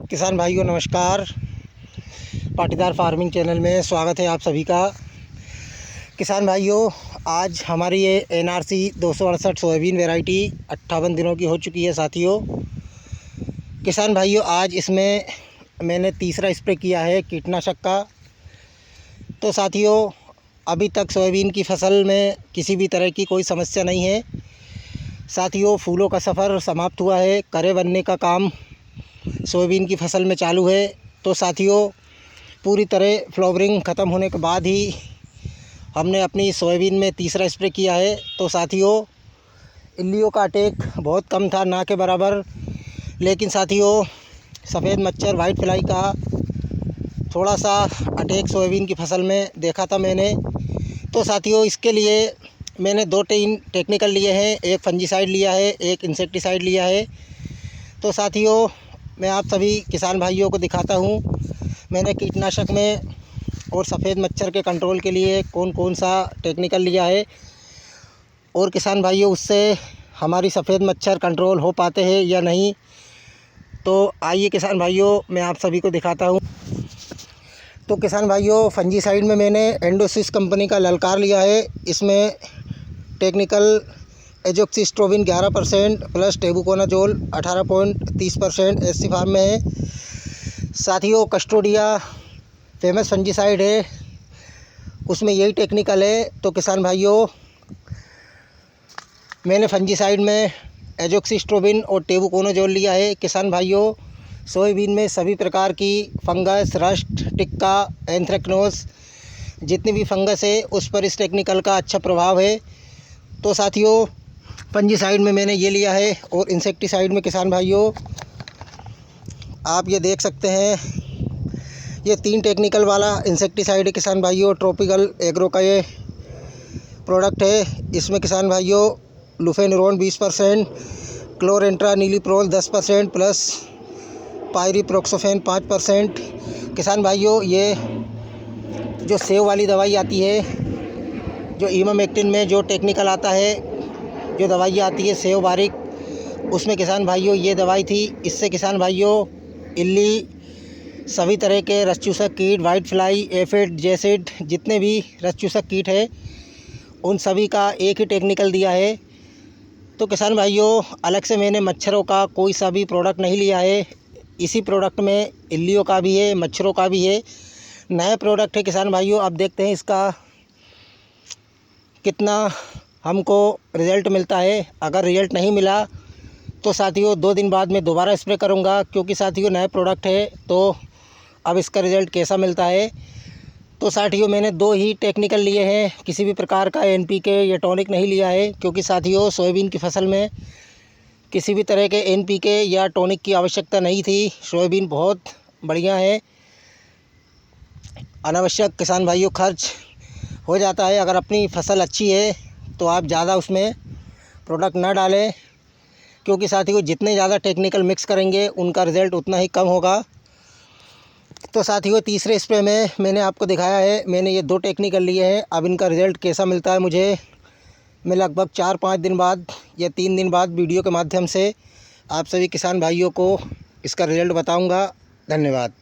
किसान भाइयों नमस्कार। पाटीदार फार्मिंग चैनल में स्वागत है आप सभी का। किसान भाइयों, आज हमारी ये NRC 268 सोयाबीन वैरायटी 58 दिनों की हो चुकी है साथियों। किसान भाइयों, आज इसमें मैंने तीसरा स्प्रे किया है कीटनाशक का। तो साथियों, अभी तक सोयाबीन की फसल में किसी भी तरह की कोई समस्या नहीं है। साथियों, फूलों का सफ़र समाप्त हुआ है, करे बनने का काम सोयाबीन की फसल में चालू है। तो साथियों, पूरी तरह फ्लावरिंग ख़त्म होने के बाद ही हमने अपनी सोयाबीन में तीसरा स्प्रे किया है। तो साथियों, इल्लियों का अटैक बहुत कम था, ना के बराबर। लेकिन साथियों, सफ़ेद मच्छर वाइट फ्लाई का थोड़ा सा अटैक सोयाबीन की फसल में देखा था मैंने। तो साथियों, इसके लिए मैंने 2-3 टेक्निकल लिए हैं। एक फंजीसाइड लिया है, एक इंसेक्टिसाइड लिया है। तो साथियों, मैं आप सभी किसान भाइयों को दिखाता हूँ मैंने कीटनाशक में और सफ़ेद मच्छर के कंट्रोल के लिए कौन कौन सा टेक्निकल लिया है, और किसान भाइयों उससे हमारी सफ़ेद मच्छर कंट्रोल हो पाते हैं या नहीं। तो आइए किसान भाइयों, मैं आप सभी को दिखाता हूँ। तो किसान भाइयों, फंजीसाइड में मैंने एंडोसिस कंपनी का ललकार लिया है। इसमें technical azoxystrobin 11% plus tebuconazole 18.30% SC form में है। साथियों, कस्टोडिया फेमस फंजीसाइड है, उसमें यही टेक्निकल है। तो किसान भाइयों, मैंने फंजीसाइड में एजोक्सिस्ट्रोबिन और टेबुकोनाजोल लिया है। किसान भाइयों, सोयाबीन में सभी प्रकार की फंगस, रस्ट, टिक्का, एंथ्रेक्नोज जितनी भी फंगस है उस पर इस टेक्निकल का अच्छा प्रभाव है। तो साथियों, फंजीसाइड में मैंने ये लिया है, और इंसेक्टिसाइड में किसान भाइयों आप ये देख सकते हैं, ये 3 टेक्निकल वाला इंसेक्टिसाइड है किसान भाइयों। ट्रॉपिकल एग्रो का ये प्रोडक्ट है। इसमें किसान भाइयों लुफेनुरोन 20%, क्लोरेंट्रा नीलीप्रोल 10% प्लस पायरीप्रोक्सोफेन 5%। किसान भाइयों, ये जो सेव वाली दवाई आती है, जो इमामेक्टिन में जो टेक्निकल आता है, जो दवाई आती है सेव बारीक, उसमें किसान भाइयों ये दवाई थी। इससे किसान भाइयों इल्ली, सभी तरह के रस चूसक कीट, वाइट फ्लाई, एफिड, जेसिड, जितने भी रस चूसक कीट है उन सभी का एक ही टेक्निकल दिया है। तो किसान भाइयों, अलग से मैंने मच्छरों का कोई सा भी प्रोडक्ट नहीं लिया है। इसी प्रोडक्ट में इल्लियों का भी है, मच्छरों का भी है। नया प्रोडक्ट है किसान भाइयों। अब देखते हैं इसका कितना हमको रिज़ल्ट मिलता है। अगर रिज़ल्ट नहीं मिला तो साथियों 2 दिन बाद मैं दोबारा स्प्रे करूंगा, क्योंकि साथियों नया प्रोडक्ट है। तो अब इसका रिज़ल्ट कैसा मिलता है। तो साथियों, मैंने 2 ही टेक्निकल लिए हैं, किसी भी प्रकार का NPK या टॉनिक नहीं लिया है, क्योंकि साथियों सोयाबीन की फसल में किसी भी तरह के NPK या टॉनिक की आवश्यकता नहीं थी। सोयाबीन बहुत बढ़िया है। अनावश्यक किसान भाइयों खर्च हो जाता है। अगर अपनी फसल अच्छी है तो आप ज़्यादा उसमें प्रोडक्ट ना डालें, क्योंकि साथियों जितने ज़्यादा टेक्निकल मिक्स करेंगे उनका रिज़ल्ट उतना ही कम होगा। तो साथियों, तीसरे स्प्रे में मैंने आपको दिखाया है, मैंने ये 2 टेक्निकल लिए हैं। अब इनका रिज़ल्ट कैसा मिलता है मुझे, मैं लगभग 4-5 दिन बाद या 3 दिन बाद वीडियो के माध्यम से आप सभी किसान भाइयों को इसका रिज़ल्ट बताऊंगा। धन्यवाद।